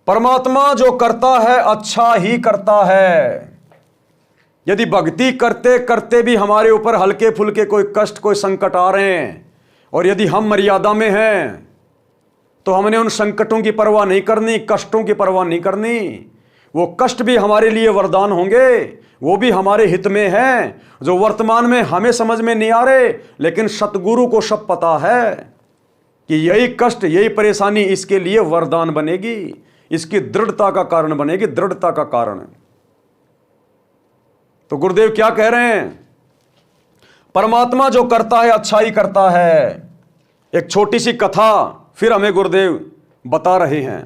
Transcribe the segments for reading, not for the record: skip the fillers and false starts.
परमात्मा जो करता है अच्छा ही करता है। यदि भक्ति करते करते भी हमारे ऊपर हल्के फुल्के कोई कष्ट कोई संकट आ रहे हैं और यदि हम मर्यादा में हैं तो हमने उन संकटों की परवाह नहीं करनी, कष्टों की परवाह नहीं करनी। वो कष्ट भी हमारे लिए वरदान होंगे, वो भी हमारे हित में हैं, जो वर्तमान में हमें समझ में नहीं आ रहे, लेकिन सतगुरु को सब पता है कि यही कष्ट यही परेशानी इसके लिए वरदान बनेगी, इसकी दृढ़ता का कारण बनेगी, दृढ़ता का कारण। तो गुरुदेव क्या कह रहे हैं? परमात्मा जो करता है अच्छा ही करता है। एक छोटी सी कथा फिर हमें गुरुदेव बता रहे हैं।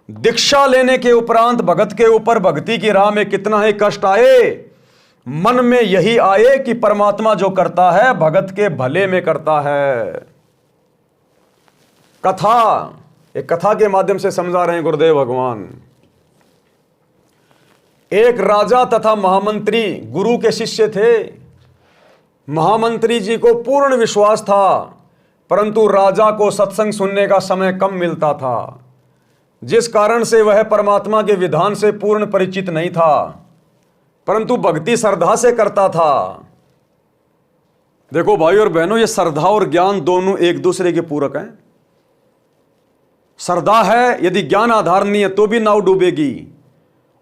दीक्षा लेने के उपरांत भगत के ऊपर भक्ति की राह में कितना ही कष्ट आए, मन में यही आए कि परमात्मा जो करता है भगत के भले में करता है। कथा, एक कथा के माध्यम से समझा रहे हैं गुरुदेव भगवान। एक राजा तथा महामंत्री गुरु के शिष्य थे। महामंत्री जी को पूर्ण विश्वास था, परंतु राजा को सत्संग सुनने का समय कम मिलता था, जिस कारण से वह परमात्मा के विधान से पूर्ण परिचित नहीं था, परंतु भक्ति श्रद्धा से करता था। देखो भाई और बहनों, ये श्रद्धा और ज्ञान दोनों एक दूसरे के पूरक हैं। श्रद्धा है, यदि ज्ञान आधार नहीं है तो भी नाव डूबेगी,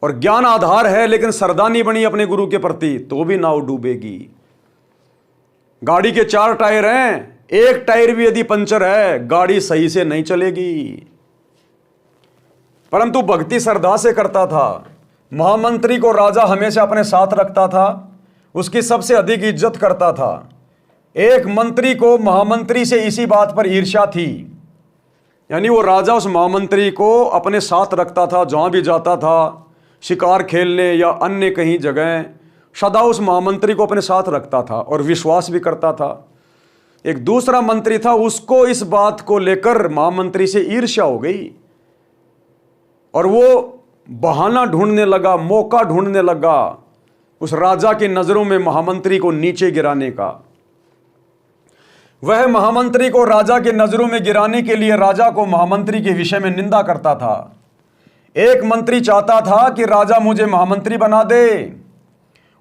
और ज्ञान आधार है लेकिन श्रद्धा नहीं बनी अपने गुरु के प्रति तो भी नाव डूबेगी। गाड़ी के 4 टायर हैं, एक टायर भी यदि पंचर है गाड़ी सही से नहीं चलेगी। परंतु भक्ति श्रद्धा से करता था। महामंत्री को राजा हमेशा अपने साथ रखता था, उसकी सबसे अधिक इज्जत करता था। एक मंत्री को महामंत्री से इसी बात पर ईर्ष्या थी, यानी वो राजा उस महामंत्री को अपने साथ रखता था, जहां भी जाता था शिकार खेलने या अन्य कहीं जगह सदा उस महामंत्री को अपने साथ रखता था और विश्वास भी करता था। एक दूसरा मंत्री था, उसको इस बात को लेकर महामंत्री से ईर्ष्या हो गई और वो बहाना ढूंढने लगा, मौका ढूंढने लगा उस राजा की नजरों में महामंत्री को नीचे गिराने का। वह महामंत्री को राजा की नजरों में गिराने के लिए राजा को महामंत्री के विषय में निंदा करता था। एक मंत्री चाहता था कि राजा मुझे महामंत्री बना दे,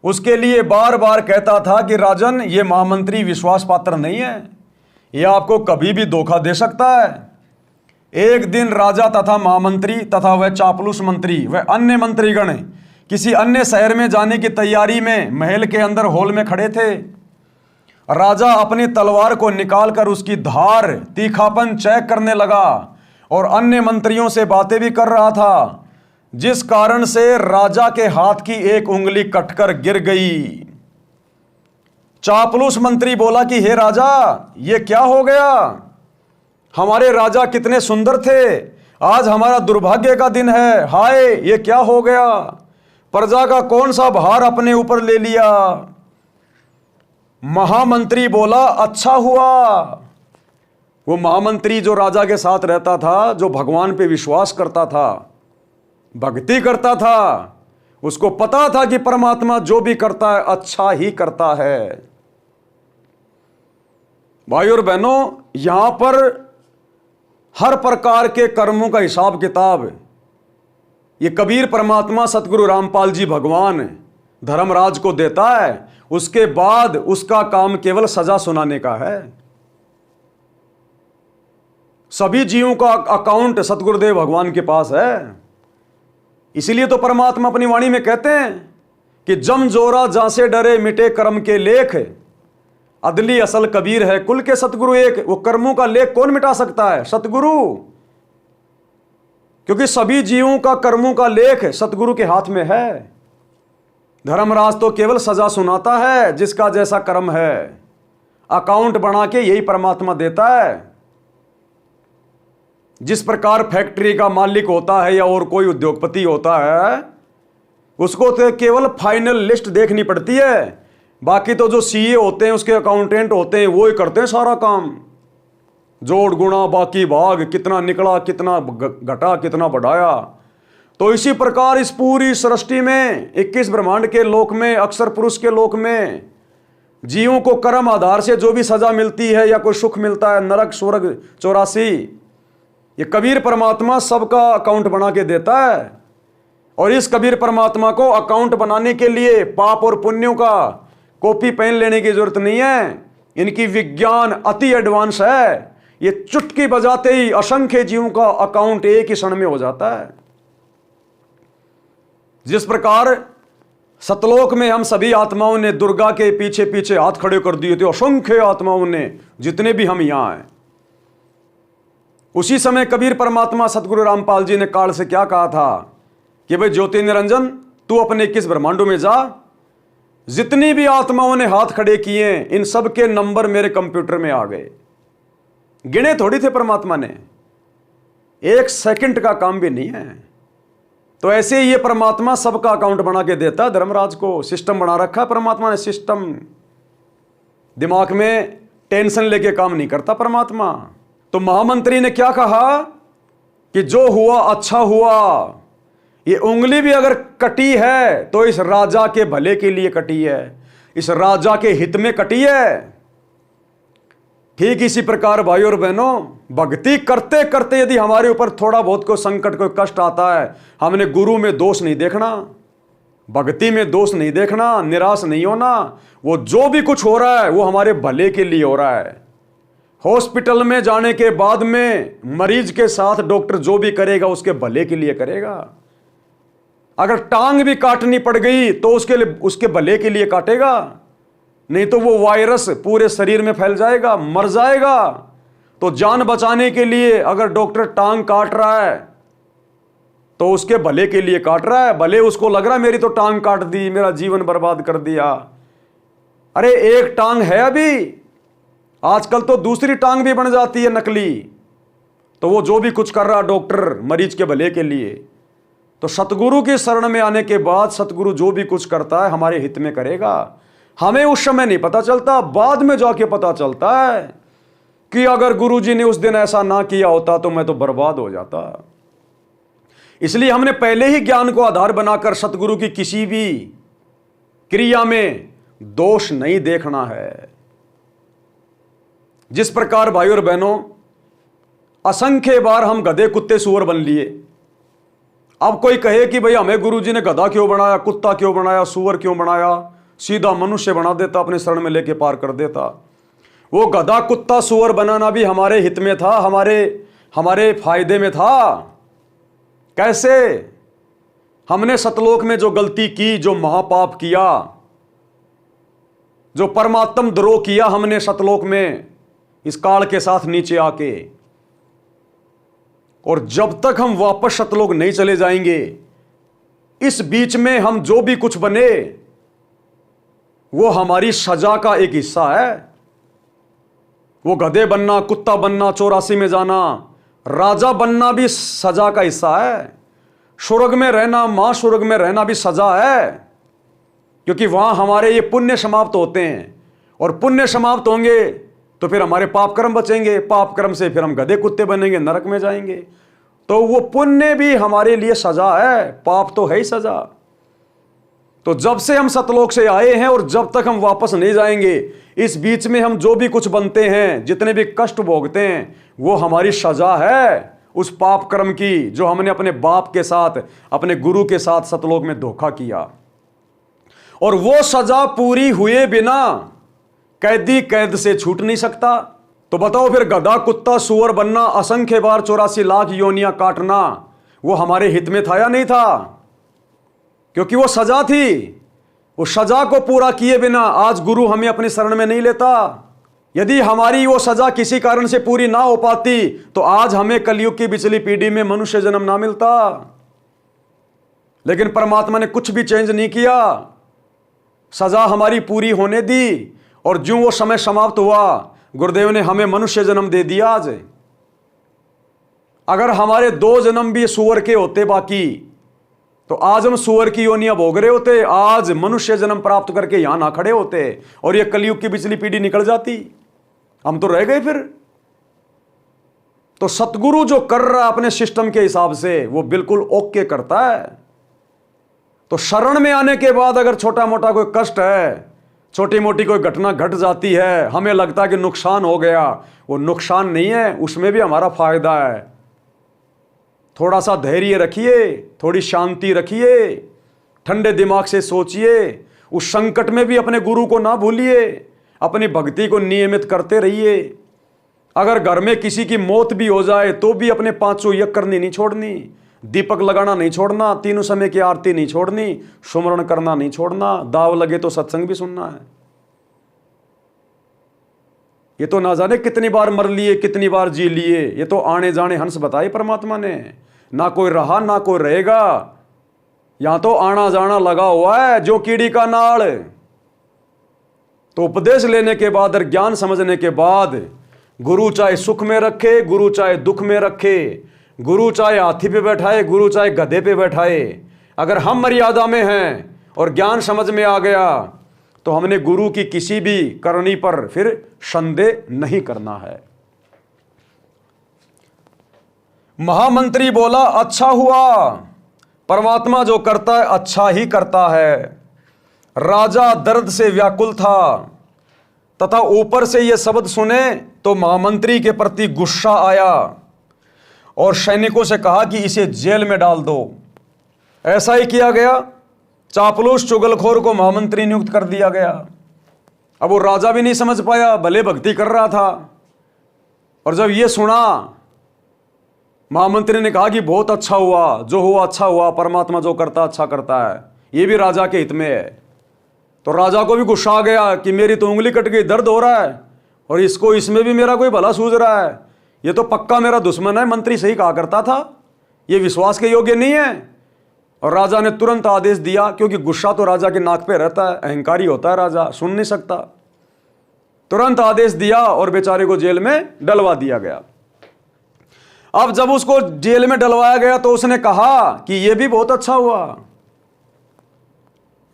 उसके लिए बार बार कहता था कि राजन, ये महामंत्री विश्वास पात्र नहीं है, यह आपको कभी भी धोखा दे सकता है। एक दिन राजा तथा महामंत्री तथा वह चापलूस मंत्री वह अन्य मंत्रीगण किसी अन्य शहर में जाने की तैयारी में महल के अंदर हॉल में खड़े थे। राजा अपनी तलवार को निकालकर उसकी धार तीखापन चेक करने लगा और अन्य मंत्रियों से बातें भी कर रहा था, जिस कारण से राजा के हाथ की एक उंगली कटकर गिर गई। चापलूस मंत्री बोला कि हे राजा, ये क्या हो गया? हमारे राजा कितने सुंदर थे, आज हमारा दुर्भाग्य का दिन है। हाय, ये क्या हो गया? प्रजा का कौन सा भार अपने ऊपर ले लिया? महामंत्री बोला, अच्छा हुआ। वो महामंत्री जो राजा के साथ रहता था, जो भगवान पे विश्वास करता था, भक्ति करता था, उसको पता था कि परमात्मा जो भी करता है अच्छा ही करता है। भाई और बहनों, यहां पर हर प्रकार के कर्मों का हिसाब किताब ये कबीर परमात्मा सतगुरु रामपाल जी भगवान धर्मराज को देता है। उसके बाद उसका काम केवल सजा सुनाने का है। सभी जीवों का अकाउंट सतगुरुदेव भगवान के पास है। इसीलिए तो परमात्मा अपनी वाणी में कहते हैं कि जम जोरा जहां से डरे मिटे कर्म के लेख, अदली असल कबीर है कुल के सतगुरु एक। वो कर्मों का लेख कौन मिटा सकता है? सतगुरु। क्योंकि सभी जीवों का कर्मों का लेख सतगुरु के हाथ में है। धर्मराज तो केवल सजा सुनाता है, जिसका जैसा कर्म है अकाउंट बना के यही परमात्मा देता है। जिस प्रकार फैक्ट्री का मालिक होता है या और कोई उद्योगपति होता है, उसको तो केवल फाइनल लिस्ट देखनी पड़ती है, बाकी तो जो सीए होते हैं उसके अकाउंटेंट होते हैं वो ही करते हैं सारा काम। जोड़ गुणा बाकी भाग, कितना निकला कितना घटा कितना बढ़ाया। तो इसी प्रकार इस पूरी सृष्टि में 21 ब्रह्मांड के लोक में, अक्षर पुरुष के लोक में जीवों को कर्म आधार से जो भी सजा मिलती है या कोई सुख मिलता है, नरक स्वर्ग 84, ये कबीर परमात्मा सबका अकाउंट बना के देता है, और इस कबीर परमात्मा को अकाउंट बनाने के लिए पाप और पुण्यों का कॉपी पेन लेने की जरूरत नहीं है। इनकी विज्ञान अति एडवांस है। ये चुटकी बजाते ही असंख्य जीवों का अकाउंट एक ही क्षण में हो जाता है। जिस प्रकार सतलोक में हम सभी आत्माओं ने दुर्गा के पीछे पीछे हाथ खड़े कर दिए थे, असंख्य आत्माओं ने, जितने भी हम यहां हैं, उसी समय कबीर परमात्मा सतगुरु रामपाल जी ने काल से क्या कहा था कि भाई ज्योति निरंजन, तू अपने 21 ब्रह्मांडों में जा, जितनी भी आत्माओं ने हाथ खड़े किए इन सब के नंबर मेरे कंप्यूटर में आ गए। गिने थोड़ी थे परमात्मा ने, एक सेकंड का काम भी नहीं है। तो ऐसे ही ये परमात्मा सबका अकाउंट बना के देता। धर्मराज को सिस्टम बना रखा है परमात्मा ने, सिस्टम। दिमाग में टेंशन लेके काम नहीं करता परमात्मा। तो महामंत्री ने क्या कहा कि जो हुआ अच्छा हुआ। ये उंगली भी अगर कटी है तो इस राजा के भले के लिए कटी है, इस राजा के हित में कटी है। ठीक इसी प्रकार भाई और बहनों, भक्ति करते करते यदि हमारे ऊपर थोड़ा बहुत कोई संकट, कोई कष्ट आता है, हमने गुरु में दोष नहीं देखना, भक्ति में दोष नहीं देखना, निराश नहीं होना। वो जो भी कुछ हो रहा है वो हमारे भले के लिए हो रहा है। हॉस्पिटल में जाने के बाद में मरीज के साथ डॉक्टर जो भी करेगा उसके भले के लिए करेगा। अगर टांग भी काटनी पड़ गई तो उसके भले के लिए काटेगा, नहीं तो वो वायरस पूरे शरीर में फैल जाएगा, मर जाएगा। तो जान बचाने के लिए अगर डॉक्टर टांग काट रहा है तो उसके भले के लिए काट रहा है। भले उसको लग रहा है मेरी तो टांग काट दी, मेरा जीवन बर्बाद कर दिया। अरे एक टांग है अभी, आजकल तो दूसरी टांग भी बन जाती है नकली। तो वो जो भी कुछ कर रहा डॉक्टर मरीज के भले के लिए, तो सतगुरु की शरण में आने के बाद सतगुरु जो भी कुछ करता है हमारे हित में करेगा। हमें उस समय नहीं पता चलता, बाद में जाके पता चलता है कि अगर गुरुजी ने उस दिन ऐसा ना किया होता तो मैं तो बर्बाद हो जाता। इसलिए हमने पहले ही ज्ञान को आधार बनाकर सतगुरु की किसी भी क्रिया में दोष नहीं देखना है। जिस प्रकार भाई और बहनों, असंख्य बार हम गधे कुत्ते सूअर बन लिए। अब कोई कहे कि भाई हमें गुरुजी ने गधा क्यों बनाया, कुत्ता क्यों बनाया, सूअर क्यों बनाया, सीधा मनुष्य बना देता, अपने शरण में लेके पार कर देता। वो गधा कुत्ता सूअर बनाना भी हमारे हित में था, हमारे फायदे में था। कैसे? हमने सतलोक में जो गलती की, जो महापाप किया, जो परमात्म द्रोह किया हमने सतलोक में इस काल के साथ नीचे आके, और जब तक हम वापस सतलोक नहीं चले जाएंगे, इस बीच में हम जो भी कुछ बने वो हमारी सजा का एक हिस्सा है। वो गधे बनना, कुत्ता बनना, 84 में जाना, राजा बनना भी सजा का हिस्सा है। स्वर्ग में रहना, मां स्वर्ग में रहना भी सजा है, क्योंकि वहां हमारे ये पुण्य समाप्त होते हैं, और पुण्य समाप्त होंगे तो फिर हमारे पाप कर्म बचेंगे, पाप कर्म से फिर हम गधे कुत्ते बनेंगे, नरक में जाएंगे। तो वो पुण्य भी हमारे लिए सजा है, पाप तो है ही सजा। तो जब से हम सतलोक से आए हैं और जब तक हम वापस नहीं जाएंगे, इस बीच में हम जो भी कुछ बनते हैं, जितने भी कष्ट भोगते हैं, वो हमारी सजा है उस पाप कर्म की जो हमने अपने बाप के साथ, अपने गुरु के साथ सतलोक में धोखा किया। और वो सजा पूरी हुए बिना कैदी कैद से छूट नहीं सकता। तो बताओ फिर गधा कुत्ता सूअर बनना, असंख्य बार 84 लाख योनियां काटना, वो हमारे हित में था या नहीं था? क्योंकि वो सजा थी। वो सजा को पूरा किए बिना आज गुरु हमें अपनी शरण में नहीं लेता। यदि हमारी वो सजा किसी कारण से पूरी ना हो पाती तो आज हमें कलयुग की पिछली पीढ़ी में मनुष्य जन्म ना मिलता। लेकिन परमात्मा ने कुछ भी चेंज नहीं किया, सजा हमारी पूरी होने दी, और ज्यों वो समय समाप्त हुआ गुरुदेव ने हमें मनुष्य जन्म दे दिया। आज अगर हमारे 2 जन्म भी सूअर के होते बाकी, तो आज हम सूअर की योनियां भोग रहे होते, आज मनुष्य जन्म प्राप्त करके यहां ना खड़े होते, और ये कलयुग की पिछली पीढ़ी निकल जाती, हम तो रह गए फिर। तो सतगुरु जो कर रहा है अपने सिस्टम के हिसाब से, वो बिल्कुल ओके करता है। तो शरण में आने के बाद अगर छोटा मोटा कोई कष्ट है, छोटी मोटी कोई घटना घट जाती है, हमें लगता है कि नुकसान हो गया, वो नुकसान नहीं है, उसमें भी हमारा फायदा है। थोड़ा सा धैर्य रखिए, थोड़ी शांति रखिए, ठंडे दिमाग से सोचिए। उस संकट में भी अपने गुरु को ना भूलिए, अपनी भक्ति को नियमित करते रहिए। अगर घर में किसी की मौत भी हो जाए तो भी अपने 500 यज्ञ करनी नहीं छोड़नी, दीपक लगाना नहीं छोड़ना, तीनों समय की आरती नहीं छोड़नी, सुमरण करना नहीं छोड़ना, दाव लगे तो सत्संग भी सुनना है। ये तो ना जाने कितनी बार मर लिए, कितनी बार जी लिए, ये तो आने जाने हंस बताए परमात्मा ने। ना कोई रहा ना कोई रहेगा, यहां तो आना जाना लगा हुआ है जो कीड़ी का नाड़। तो उपदेश लेने के बाद और ज्ञान समझने के बाद गुरु चाहे सुख में रखे, गुरु चाहे दुख में रखे, गुरु चाहे हाथी पे बैठाए, गुरु चाहे गधे पे बैठाए, अगर हम मर्यादा में हैं और ज्ञान समझ में आ गया तो हमने गुरु की किसी भी करनी पर फिर संदेह नहीं करना है। महामंत्री बोला, अच्छा हुआ, परमात्मा जो करता है अच्छा ही करता है। राजा दर्द से व्याकुल था तथा ऊपर से यह शब्द सुने तो महामंत्री के प्रति गुस्सा आया और सैनिकों से कहा कि इसे जेल में डाल दो। ऐसा ही किया गया, चापलूस चुगलखोर को महामंत्री नियुक्त कर दिया गया। अब वो राजा भी नहीं समझ पाया, भले भक्ति कर रहा था, और जब ये सुना महामंत्री ने कहा कि बहुत अच्छा हुआ, जो हुआ अच्छा हुआ, परमात्मा जो करता अच्छा करता है, ये भी राजा के हित में है। तो राजा को भी गुस्सा आ गया कि मेरी तो उंगली कट गई, दर्द हो रहा है, और इसको इसमें भी मेरा कोई भला सूझ रहा है, ये तो पक्का मेरा दुश्मन है। मंत्री सही कहा करता था, ये विश्वास के योग्य नहीं है। और राजा ने तुरंत आदेश दिया, क्योंकि गुस्सा तो राजा के नाक पे रहता है, अहंकारी होता है राजा, सुन नहीं सकता। तुरंत आदेश दिया और बेचारे को जेल में डलवा दिया गया। अब जब उसको जेल में डलवाया गया तो उसने कहा कि यह भी बहुत अच्छा हुआ।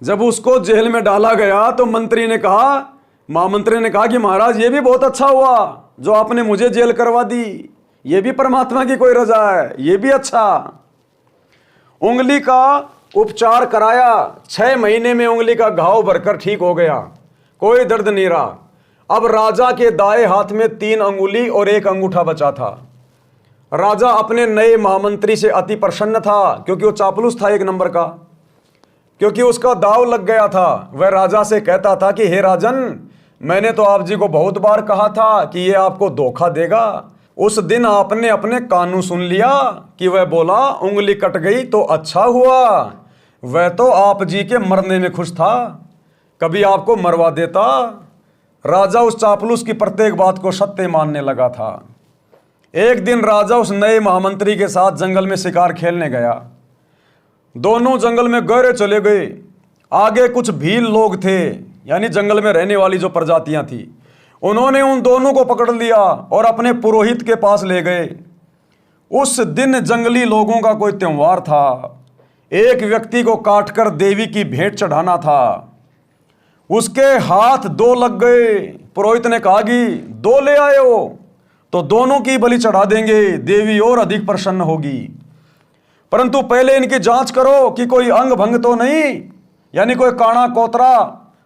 जब उसको जेल में डाला गया तो मंत्री ने कहा, महामंत्री ने कहा कि महाराज ये भी बहुत अच्छा हुआ जो आपने मुझे जेल करवा दी, ये भी परमात्मा की कोई रजा है, ये भी अच्छा। उंगली का उपचार कराया, 6 महीने में उंगली का घाव भरकर ठीक हो गया, कोई दर्द नहीं रहा। अब राजा के दाएं हाथ में 3 अंगुली और 1 अंगूठा बचा था। राजा अपने नए महामंत्री से अति प्रसन्न था, क्योंकि वो चापलूस था 1 नंबर का, क्योंकि उसका दाव लग गया था। वह राजा से कहता था कि हे राजन, मैंने तो आप जी को बहुत बार कहा था कि ये आपको धोखा देगा। उस दिन आपने अपने कानों सुन लिया कि वह बोला उंगली कट गई तो अच्छा हुआ, वह तो आप जी के मरने में खुश था, कभी आपको मरवा देता। राजा उस चापलूस की प्रत्येक बात को सत्य मानने लगा था। एक दिन राजा उस नए महामंत्री के साथ जंगल में शिकार खेलने गया। दोनों जंगल में गहरे चले गए। आगे कुछ भील लोग थे, यानी जंगल में रहने वाली जो प्रजातियां थी, उन्होंने उन दोनों को पकड़ लिया और अपने पुरोहित के पास ले गए। उस दिन जंगली लोगों का कोई त्योहार था, एक व्यक्ति को काटकर देवी की भेंट चढ़ाना था। उसके हाथ 2 लग गए। पुरोहित ने कहा कि 2 ले आए हो तो दोनों की बलि चढ़ा देंगे, देवी और अधिक प्रसन्न होगी। परंतु पहले इनकी जांच करो कि कोई अंग भंग तो नहीं, यानी कोई काना कोतरा,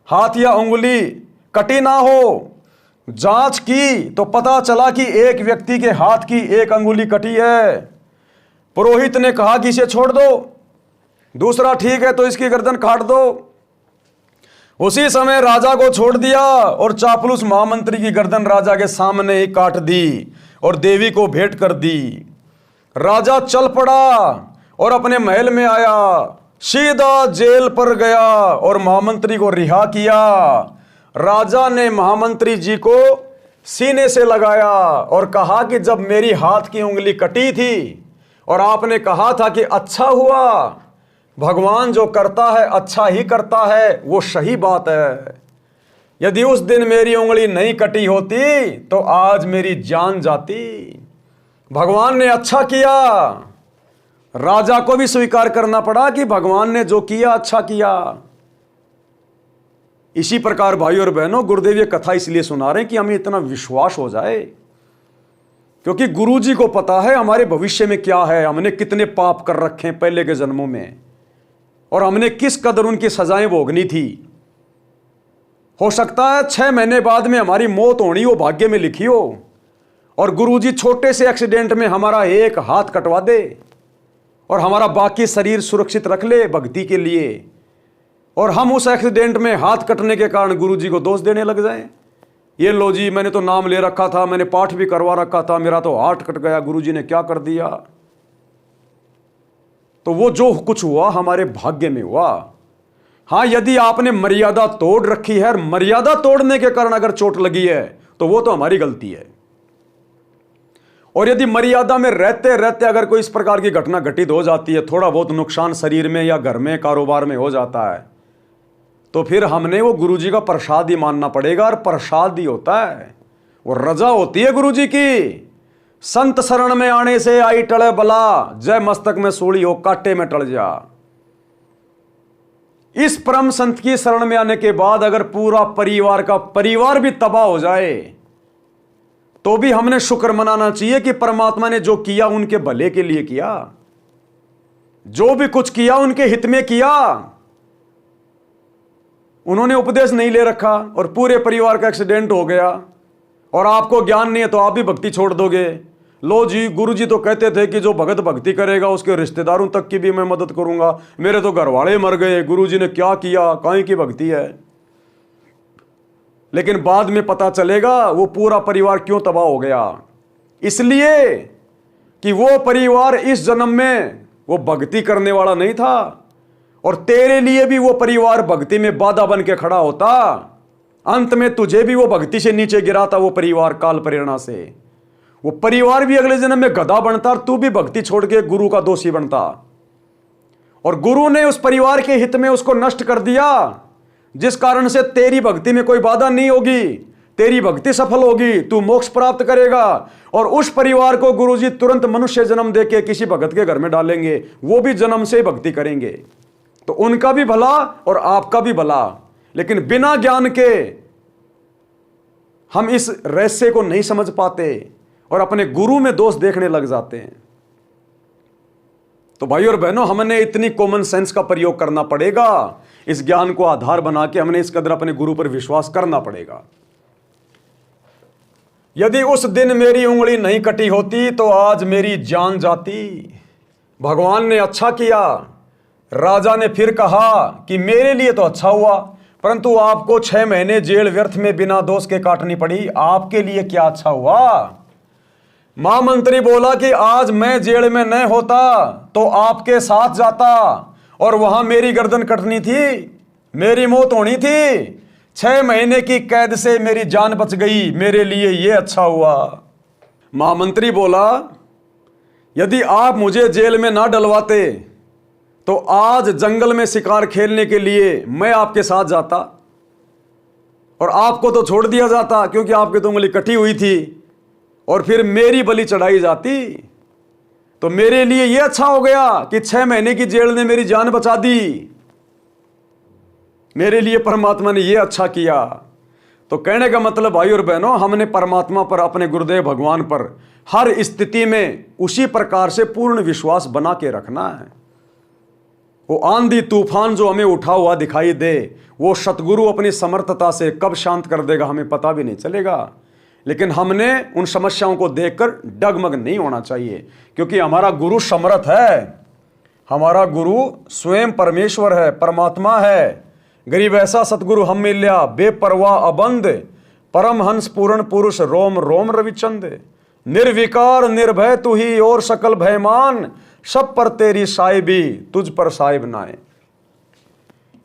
हाथ या उंगली कटी ना हो। जांच की तो पता चला कि एक व्यक्ति के हाथ की 1 अंगुली कटी है। पुरोहित ने कहा कि इसे छोड़ दो, दूसरा ठीक है तो इसकी गर्दन काट दो। उसी समय राजा को छोड़ दिया और चापलूस महामंत्री की गर्दन राजा के सामने ही काट दी और देवी को भेंट कर दी। राजा चल पड़ा और अपने महल में आया, सीधा जेल पर गया और महामंत्री को रिहा किया। राजा ने महामंत्री जी को सीने से लगाया और कहा कि जब मेरी हाथ की उंगली कटी थी और आपने कहा था कि अच्छा हुआ, भगवान जो करता है अच्छा ही करता है, वो सही बात है। यदि उस दिन मेरी उंगली नहीं कटी होती तो आज मेरी जान जाती। भगवान ने अच्छा किया। राजा को भी स्वीकार करना पड़ा कि भगवान ने जो किया अच्छा किया। इसी प्रकार भाई और बहनों, गुरुदेव ये कथा इसलिए सुना रहे हैं कि हमें इतना विश्वास हो जाए, क्योंकि गुरु जी को पता है हमारे भविष्य में क्या है, हमने कितने पाप कर रखे हैं पहले के जन्मों में, और हमने किस कदर उनकी सजाएं भोगनी थी। हो सकता है 6 महीने बाद में हमारी मौत होनी हो, भाग्य में लिखी हो, और गुरु जी छोटे से एक्सीडेंट में हमारा 1 हाथ कटवा दे, और हमारा बाकी शरीर सुरक्षित रख ले भक्ति के लिए, और हम उस एक्सीडेंट में हाथ कटने के कारण गुरु जी को दोष देने लग जाएं। ये लो जी, मैंने तो नाम ले रखा था, मैंने पाठ भी करवा रखा था, मेरा तो हाथ कट गया, गुरु जी ने क्या कर दिया। तो वो जो कुछ हुआ हमारे भाग्य में हुआ। हाँ, यदि आपने मर्यादा तोड़ रखी है और मर्यादा तोड़ने के कारण अगर चोट लगी है तो वो तो हमारी गलती है। और यदि मर्यादा में रहते रहते अगर कोई इस प्रकार की घटना घटित हो जाती है, थोड़ा बहुत नुकसान शरीर में या घर में कारोबार में हो जाता है, तो फिर हमने वो गुरु जी का प्रसाद ही मानना पड़ेगा। और प्रसाद ही होता है, वो रजा होती है गुरु जी की। संत शरण में आने से आई टले बला, जय मस्तक में सूली हो कांटे में टल जा। इस परम संत की शरण में आने के बाद अगर पूरा परिवार का परिवार भी तबाह हो जाए तो भी हमने शुक्र मनाना चाहिए कि परमात्मा ने जो किया उनके भले के लिए किया, जो भी कुछ किया उनके हित में किया। उन्होंने उपदेश नहीं ले रखा और पूरे परिवार का एक्सीडेंट हो गया, और आपको ज्ञान नहीं है तो आप भी भक्ति छोड़ दोगे। लो जी, गुरु जी तो कहते थे कि जो भगत भक्ति करेगा उसके रिश्तेदारों तक की भी मैं मदद करूंगा, मेरे तो घर वाले मर गए, गुरु जी ने क्या किया, काहे की भक्ति है। लेकिन बाद में पता चलेगा वो पूरा परिवार क्यों तबाह हो गया। इसलिए कि वो परिवार इस जन्म में वो भक्ति करने वाला नहीं था, और तेरे लिए भी वो परिवार भक्ति में बाधा बन के खड़ा होता। अंत में तुझे भी वो भक्ति से नीचे गिराता वो परिवार काल प्रेरणा से। वो परिवार भी अगले जन्म में गधा बनता और तू भी भक्ति छोड़ के गुरु का दोषी बनता। और गुरु ने उस परिवार के हित में उसको नष्ट कर दिया, जिस कारण से तेरी भक्ति में कोई बाधा नहीं होगी, तेरी भक्ति सफल होगी, तू मोक्ष प्राप्त करेगा। और उस परिवार को गुरुजी तुरंत मनुष्य जन्म देके किसी भगत के घर में डालेंगे, वो भी जन्म से भक्ति करेंगे, तो उनका भी भला और आपका भी भला। लेकिन बिना ज्ञान के हम इस रहस्य को नहीं समझ पाते और अपने गुरु में दोष देखने लग जाते हैं। तो भाई और बहनों, हमने इतनी कॉमन सेंस का प्रयोग करना पड़ेगा। इस ज्ञान को आधार बना के हमने इस कदर अपने गुरु पर विश्वास करना पड़ेगा। यदि उस दिन मेरी उंगली नहीं कटी होती तो आज मेरी जान जाती। भगवान ने अच्छा किया। राजा ने फिर कहा कि मेरे लिए तो अच्छा हुआ, परंतु आपको 6 महीने जेल व्यर्थ में बिना दोष के काटनी पड़ी, आपके लिए क्या अच्छा हुआ। महामंत्री बोला कि आज मैं जेल में न होता तो आपके साथ जाता और वहां मेरी गर्दन कटनी थी, मेरी मौत होनी थी। 6 महीने की कैद से मेरी जान बच गई, मेरे लिए यह अच्छा हुआ। महामंत्री बोला, यदि आप मुझे जेल में ना डलवाते तो आज जंगल में शिकार खेलने के लिए मैं आपके साथ जाता और आपको तो छोड़ दिया जाता क्योंकि आपकी तो उंगली कटी हुई थी, और फिर मेरी बलि चढ़ाई जाती। तो मेरे लिए यह अच्छा हो गया कि 6 महीने की जेल ने मेरी जान बचा दी। मेरे लिए परमात्मा ने यह अच्छा किया। तो कहने का मतलब भाई और बहनों, हमने परमात्मा पर, अपने गुरुदेव भगवान पर हर स्थिति में उसी प्रकार से पूर्ण विश्वास बना के रखना है। वो आंधी तूफान जो हमें उठा हुआ दिखाई दे, वो सतगुरु अपनी समर्थता से कब शांत कर देगा हमें पता भी नहीं चलेगा। लेकिन हमने उन समस्याओं को देखकर डगमग नहीं होना चाहिए, क्योंकि हमारा गुरु समर्थ है। हमारा गुरु स्वयं परमेश्वर है, परमात्मा है। गरीब ऐसा सतगुरु हम मिल्या, बेपरवाह अबंध, परमहंस पूर्ण पुरुष, रोम रोम रविचंद। निर्विकार निर्भय तू ही और सकल भयमान, सब पर तेरी साहिबी तुझ पर साहिब नाए।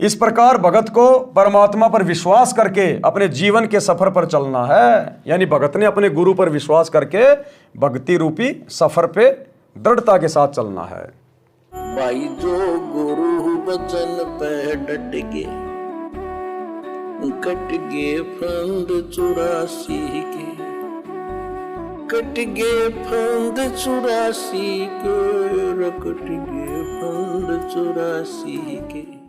इस प्रकार भगत को परमात्मा पर विश्वास करके अपने जीवन के सफर पर चलना है। यानी भगत ने अपने गुरु पर विश्वास करके भक्ति रूपी सफर पे दृढ़ता के साथ चलना है। भाई जो गुरु बचन पे डट गे, कट गे फंद 84 के, कट गे फंद 84 के, कट गे फंद 84 के।